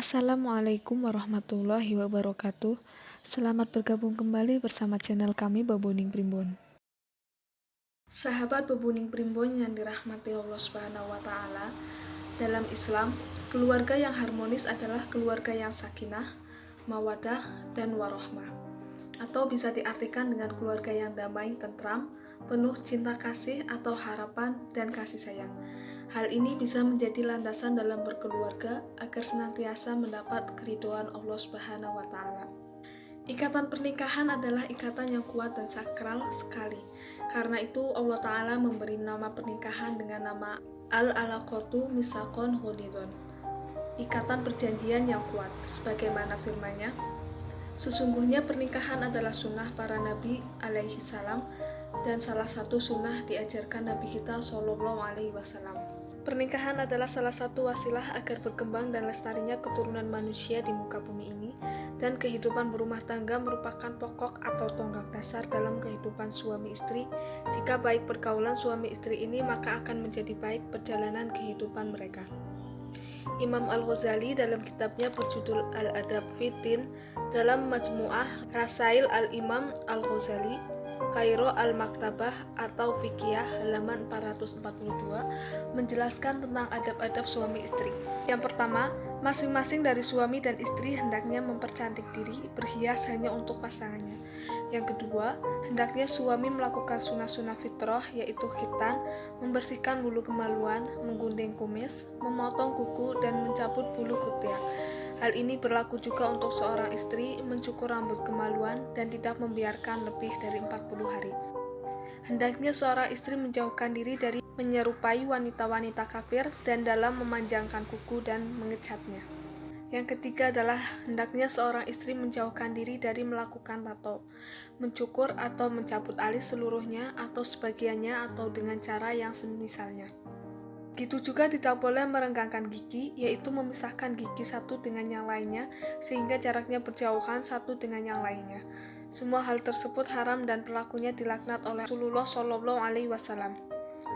Assalamualaikum warahmatullahi wabarakatuh. Selamat bergabung kembali bersama channel kami Baboning Primbon. Sahabat Bebuning Primbon yang dirahmati Allah Subhanahu wa taala, dalam Islam, keluarga yang harmonis adalah keluarga yang sakinah, mawadah, dan warohmah. Atau bisa diartikan dengan keluarga yang damai, tentram, penuh cinta kasih atau harapan dan kasih sayang. Hal ini bisa menjadi landasan dalam berkeluarga agar senantiasa mendapat keridhaan Allah Subhanahu wa taala. Ikatan pernikahan adalah ikatan yang kuat dan sakral sekali. Karena itu Allah Ta'ala memberi nama pernikahan dengan nama Al-Alaqatu Misaqon Ghalidhon, ikatan perjanjian yang kuat, sebagaimana firman-Nya, sesungguhnya pernikahan adalah sunnah para nabi alaihi salam dan salah satu sunnah diajarkan Nabi kita Shallallahu alaihi wasallam. Pernikahan adalah salah satu wasilah agar berkembang dan lestarinya keturunan manusia di muka bumi ini, dan kehidupan berumah tangga merupakan pokok atau tonggak dasar dalam kehidupan suami istri. Jika baik pergaulan suami istri ini, maka akan menjadi baik perjalanan kehidupan mereka. Imam Al-Ghazali dalam kitabnya berjudul Al-Adab Fiddin dalam Majmu'ah Rasail Al-Imam Al-Ghazali Kairo Al-Maktabah atau Fiqhiyah halaman 442 menjelaskan tentang adab-adab suami istri. Yang pertama, masing-masing dari suami dan istri hendaknya mempercantik diri, berhias hanya untuk pasangannya. Yang kedua, hendaknya suami melakukan sunah-sunah fitrah, yaitu khitan, membersihkan bulu kemaluan, menggunting kumis, memotong kuku, dan mencabut bulu ketiak. Hal ini berlaku juga untuk seorang istri mencukur rambut kemaluan dan tidak membiarkan lebih dari 40 hari. Hendaknya seorang istri menjauhkan diri dari menyerupai wanita-wanita kafir dan dalam memanjangkan kuku dan mengecatnya. Yang ketiga adalah hendaknya seorang istri menjauhkan diri dari melakukan tato, mencukur atau mencabut alis seluruhnya atau sebagiannya atau dengan cara yang semisalnya. Begitu juga tidak boleh merenggangkan gigi, yaitu memisahkan gigi satu dengan yang lainnya sehingga jaraknya berjauhan satu dengan yang lainnya. Semua hal tersebut haram dan pelakunya dilaknat oleh Rasulullah Shallallahu alaihi wasallam.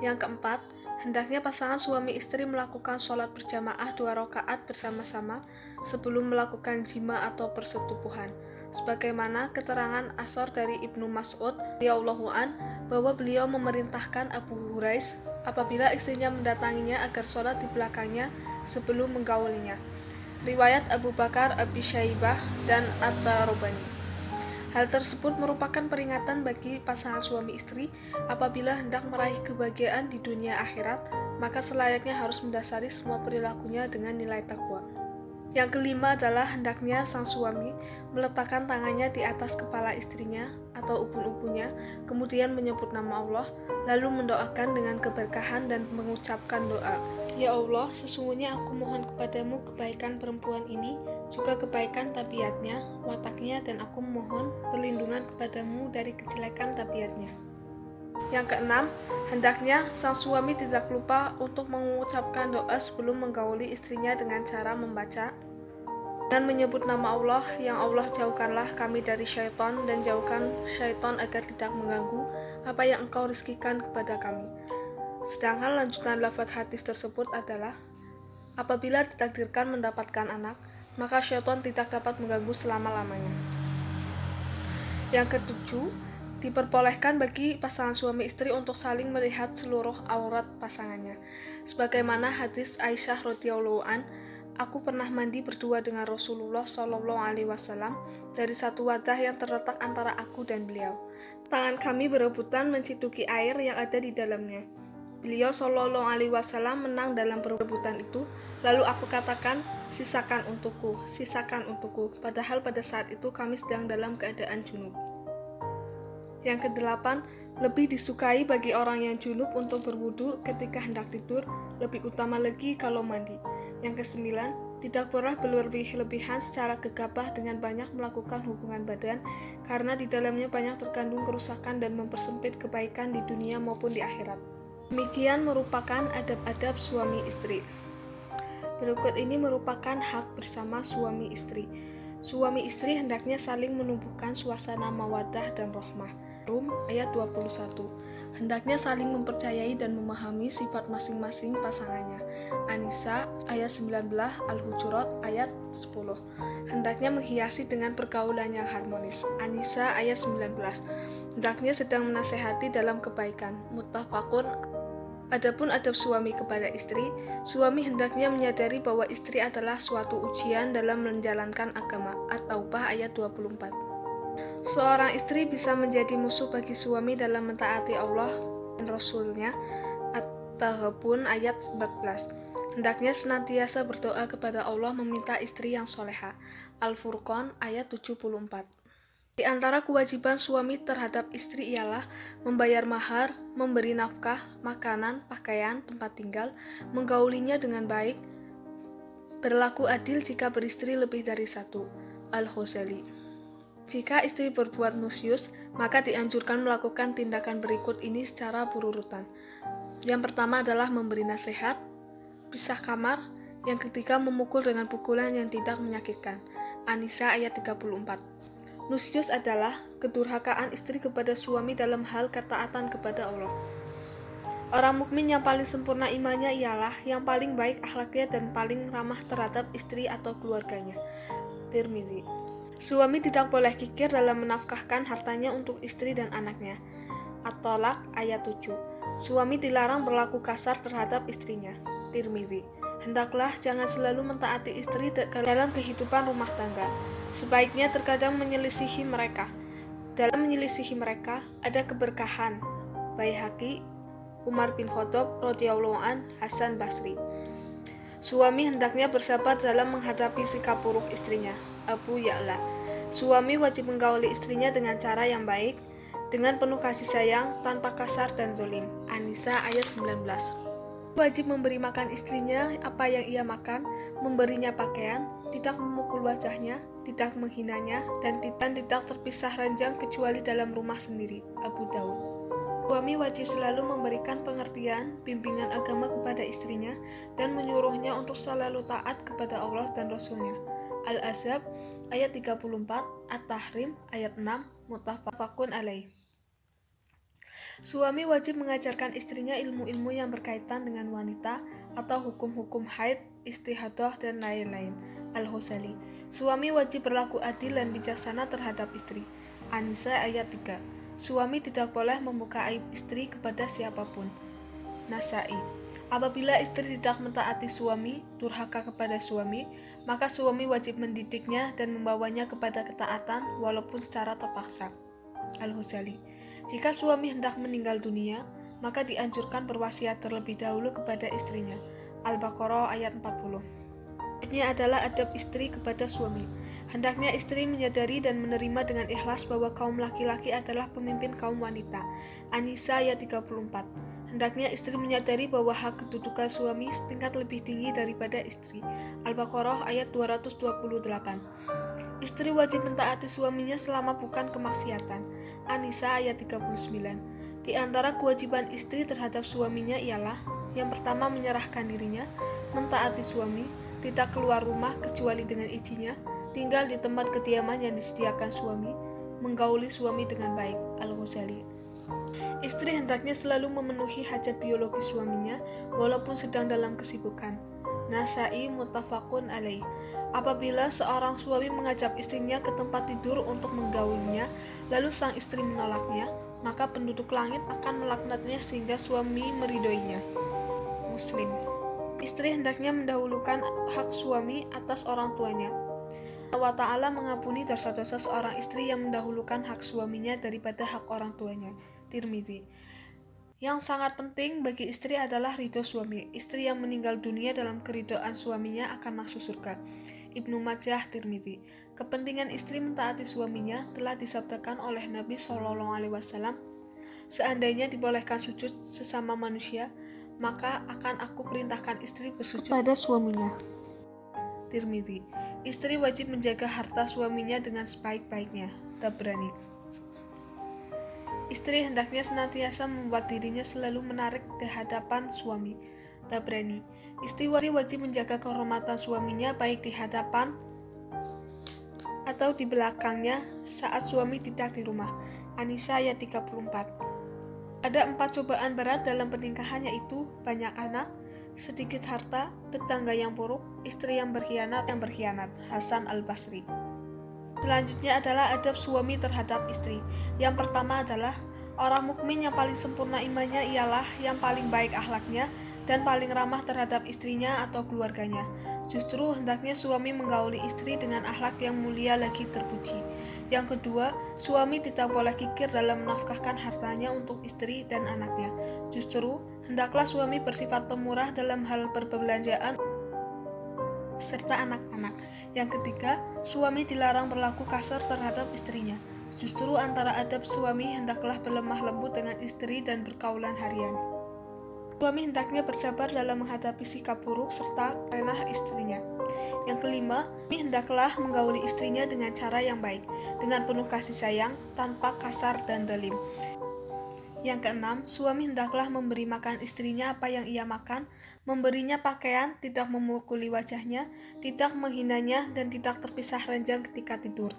Yang keempat, hendaknya pasangan suami istri melakukan sholat berjamaah 2 rakaat bersama-sama sebelum melakukan jima atau persetubuhan. Sebagaimana keterangan asar dari Ibnu Mas'ud radhiyallahu an bahwa beliau memerintahkan Abu Hurais apabila istrinya mendatanginya agar sholat di belakangnya sebelum menggaulinya. Riwayat Abu Bakar, Abi Syaibah, dan At-Tarubani. Hal tersebut merupakan peringatan bagi pasangan suami istri apabila hendak meraih kebahagiaan di dunia akhirat, maka selayaknya harus mendasari semua perilakunya dengan nilai takwa. Yang kelima adalah hendaknya sang suami meletakkan tangannya di atas kepala istrinya atau ubun-ubunnya, kemudian menyebut nama Allah, lalu mendoakan dengan keberkahan dan mengucapkan doa, "Ya Allah, sesungguhnya aku mohon kepadamu kebaikan perempuan ini, juga kebaikan tabiatnya, wataknya, dan aku mohon perlindungan kepadamu dari kejelekan tabiatnya." Yang keenam, hendaknya sang suami tidak lupa untuk mengucapkan doa sebelum menggauli istrinya dengan cara membaca dan menyebut nama Allah, "yang Allah jauhkanlah kami dari syaitan dan jauhkan syaitan agar tidak mengganggu apa yang engkau rizkikan kepada kami." Sedangkan lanjutan lafaz hadis tersebut adalah, apabila ditakdirkan mendapatkan anak, maka syaitan tidak dapat mengganggu selama-lamanya. Yang ketujuh, diperbolehkan bagi pasangan suami istri untuk saling melihat seluruh aurat pasangannya. Sebagaimana hadis Aisyah radhiyallahu an, "Aku pernah mandi berdua dengan Rasulullah Shallallahu alaihi wasallam dari satu wadah yang terletak antara aku dan beliau. Tangan kami berebutan mencituki air yang ada di dalamnya. Beliau Shallallahu alaihi wasallam menang dalam perebutan itu, lalu aku katakan, 'Sisakan untukku, sisakan untukku,' padahal pada saat itu kami sedang dalam keadaan junub." Yang kedelapan, lebih disukai bagi orang yang junub untuk berwudu ketika hendak tidur, lebih utama lagi kalau mandi. Yang kesembilan, tidak boleh berlebih-lebihan secara gegabah dengan banyak melakukan hubungan badan, karena di dalamnya banyak terkandung kerusakan dan mempersempit kebaikan di dunia maupun di akhirat. Demikian merupakan adab-adab suami istri. Berikut ini merupakan hak bersama suami istri. Suami istri hendaknya saling menumbuhkan suasana mawaddah dan rahmah. Rum ayat 21. Hendaknya saling mempercayai dan memahami sifat masing-masing pasangannya. An-Nisa ayat 19, Al-Hujurat ayat 10. Hendaknya menghiasi dengan pergaulan yang harmonis. An-Nisa ayat 19. Hendaknya sedang menasehati dalam kebaikan. Muttafaqun. Adapun adab suami kepada istri, suami hendaknya menyadari bahwa istri adalah suatu ujian dalam menjalankan agama. At-Taubah ayat 24. Seorang istri bisa menjadi musuh bagi suami dalam mentaati Allah dan Rasul-Nya. At-Taghabun ayat 14. Hendaknya senantiasa berdoa kepada Allah meminta istri yang soleha. Al-Furqan ayat 74. Di antara kewajiban suami terhadap istri ialah membayar mahar, memberi nafkah, makanan, pakaian, tempat tinggal, menggaulinya dengan baik, berlaku adil jika beristri lebih dari satu. Al-Ghazali. Jika istri berbuat nusyus, maka dianjurkan melakukan tindakan berikut ini secara berurutan. Yang pertama adalah memberi nasihat, pisah kamar. Yang ketiga, memukul dengan pukulan yang tidak menyakitkan. An-Nisa ayat 34. Nusyus adalah kedurhakaan istri kepada suami dalam hal ketaatan kepada Allah. Orang mukmin yang paling sempurna imannya ialah yang paling baik akhlaknya dan paling ramah terhadap istri atau keluarganya. Tirmidzi. Suami tidak boleh kikir dalam menafkahkan hartanya untuk istri dan anaknya. At-Tolak ayat 7. Suami dilarang berlaku kasar terhadap istrinya. Tirmidzi. Hendaklah jangan selalu mentaati istri dalam kehidupan rumah tangga. Sebaiknya terkadang menyelisihi mereka. Dalam menyelisihi mereka ada keberkahan. Baihaqi, Umar bin Khattab radhiyallahu an, Hasan Basri. Suami hendaknya bersabar dalam menghadapi sikap buruk istrinya. Abu Ya'la. Suami wajib menggauli istrinya dengan cara yang baik, dengan penuh kasih sayang, tanpa kasar dan zolim. An-Nisa ayat 19. Wajib memberi makan istrinya apa yang ia makan, memberinya pakaian, tidak memukul wajahnya, tidak menghinanya, dan tidak terpisah ranjang kecuali dalam rumah sendiri. Abu Daud. Suami wajib selalu memberikan pengertian, bimbingan agama kepada istrinya, dan menyuruhnya untuk selalu taat kepada Allah dan Rasul-Nya. Al-Ahzab ayat 34, At-Tahrim ayat 6, Muttafaqun alaih. Suami wajib mengajarkan istrinya ilmu-ilmu yang berkaitan dengan wanita atau hukum-hukum haid, istihadah, dan lain-lain. Al-Ghazali. Suami wajib berlaku adil dan bijaksana terhadap istri. An-Nisa ayat 3. Suami tidak boleh membuka aib istri kepada siapapun. Nasai. Apabila istri tidak mentaati suami, durhaka kepada suami, maka suami wajib mendidiknya dan membawanya kepada ketaatan walaupun secara terpaksa. Al-Ghazali. Jika suami hendak meninggal dunia, maka dianjurkan berwasiat terlebih dahulu kepada istrinya. Al-Baqarah ayat 40. Ini adalah adab istri kepada suami. Hendaknya istri menyadari dan menerima dengan ikhlas bahwa kaum laki-laki adalah pemimpin kaum wanita. An-Nisa ayat 34. Hendaknya istri menyadari bahwa hak kedudukan suami setingkat lebih tinggi daripada istri. Al-Baqarah ayat 228. Istri wajib mentaati suaminya selama bukan kemaksiatan. An-Nisa ayat 39. Di antara kewajiban istri terhadap suaminya ialah yang pertama menyerahkan dirinya, mentaati suami, tidak keluar rumah kecuali dengan izinnya, tinggal di tempat kediaman yang disediakan suami, menggauli suami dengan baik. Al-Ghazali. Istri hendaknya selalu memenuhi hajat biologi suaminya walaupun sedang dalam kesibukan. Nasai muttafaqun alaih. Apabila seorang suami mengajak istrinya ke tempat tidur untuk menggaulinya, lalu sang istri menolaknya, maka penduduk langit akan melaknatnya sehingga suami meridhoinya. Muslim. Istri hendaknya mendahulukan hak suami atas orang tuanya. Allah Ta'ala mengampuni dosa-dosa seorang istri yang mendahulukan hak suaminya daripada hak orang tuanya. Tirmidzi. Yang sangat penting bagi istri adalah ridho suami. Istri yang meninggal dunia dalam keridhaan suaminya akan masuk surga. Ibnu Majah, Tirmidzi. Kepentingan istri mentaati suaminya telah disabdakan oleh Nabi SAW. Seandainya dibolehkan sujud sesama manusia, maka akan aku perintahkan istri bersujud pada suaminya. Tirmidzi. Istri wajib menjaga harta suaminya dengan sebaik-baiknya. Tabrani. Istri hendaknya senantiasa membuat dirinya selalu menarik di hadapan suami. Tabrani. Istri wajib menjaga kehormatan suaminya baik di hadapan atau di belakangnya saat suami tidak di rumah. An-Nisa ayat 34. Ada 4 cobaan berat dalam pernikahan, yaitu banyak anak, sedikit harta, tetangga yang buruk, istri yang berkhianat. Hasan Al-Basri. Selanjutnya adalah adab suami terhadap istri. Yang pertama adalah orang mukmin yang paling sempurna imannya ialah yang paling baik akhlaknya dan paling ramah terhadap istrinya atau keluarganya. Justru hendaknya suami menggauli istri dengan akhlak yang mulia lagi terpuji. Yang kedua, suami tidak boleh kikir dalam menafkahkan hartanya untuk istri dan anaknya. Justru hendaklah suami bersifat pemurah dalam hal perbelanjaan serta anak-anak. Yang ketiga, suami dilarang berlaku kasar terhadap istrinya. Justru antara adab suami hendaklah berlemah lembut dengan istri dan berkaulan harian. Suami hendaknya bersabar dalam menghadapi sikap buruk serta renah istrinya. Yang kelima, suami hendaklah menggauli istrinya dengan cara yang baik, dengan penuh kasih sayang, tanpa kasar dan zalim. Yang keenam, suami hendaklah memberi makan istrinya apa yang ia makan, memberinya pakaian, tidak memukuli wajahnya, tidak menghinanya, dan tidak terpisah ranjang ketika tidur.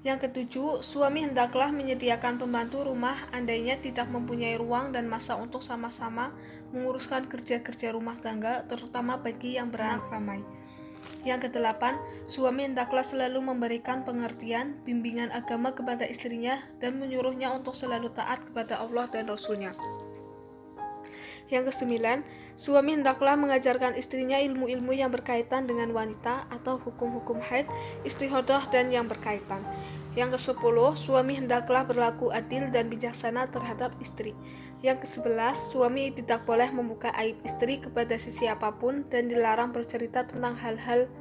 Yang ketujuh, suami hendaklah menyediakan pembantu rumah andainya tidak mempunyai ruang dan masa untuk sama-sama menguruskan kerja-kerja rumah tangga, terutama bagi yang beranak ramai. Yang kedelapan, suami hendaklah selalu memberikan pengertian, bimbingan agama kepada istrinya dan menyuruhnya untuk selalu taat kepada Allah dan Rasul-Nya. Yang kesembilan, suami hendaklah mengajarkan istrinya ilmu-ilmu yang berkaitan dengan wanita atau hukum-hukum haid, istihadah, dan yang berkaitan. Yang kesepuluh, suami hendaklah berlaku adil dan bijaksana terhadap istri. Yang kesebelas, suami tidak boleh membuka aib istri kepada siapapun dan dilarang bercerita tentang hal-hal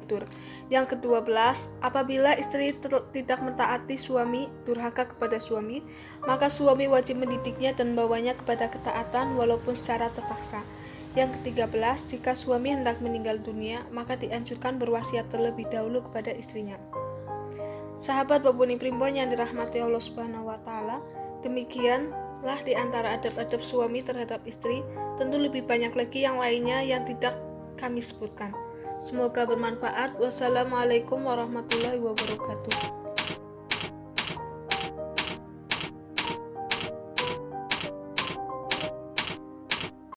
tidur. Yang kedua belas, apabila istri tidak mentaati suami, durhaka kepada suami, maka suami wajib mendidiknya dan membawanya kepada ketaatan walaupun secara terpaksa. Yang ketiga belas, jika suami hendak meninggal dunia, maka dianjurkan berwasiat terlebih dahulu kepada istrinya. Sahabat Baboni Primbon yang dirahmati Allah Subhanahu wa taala, demikianlah di antara adab-adab suami terhadap istri. Tentu lebih banyak lagi yang lainnya yang tidak kami sebutkan. Semoga bermanfaat. Wassalamualaikum warahmatullahi wabarakatuh.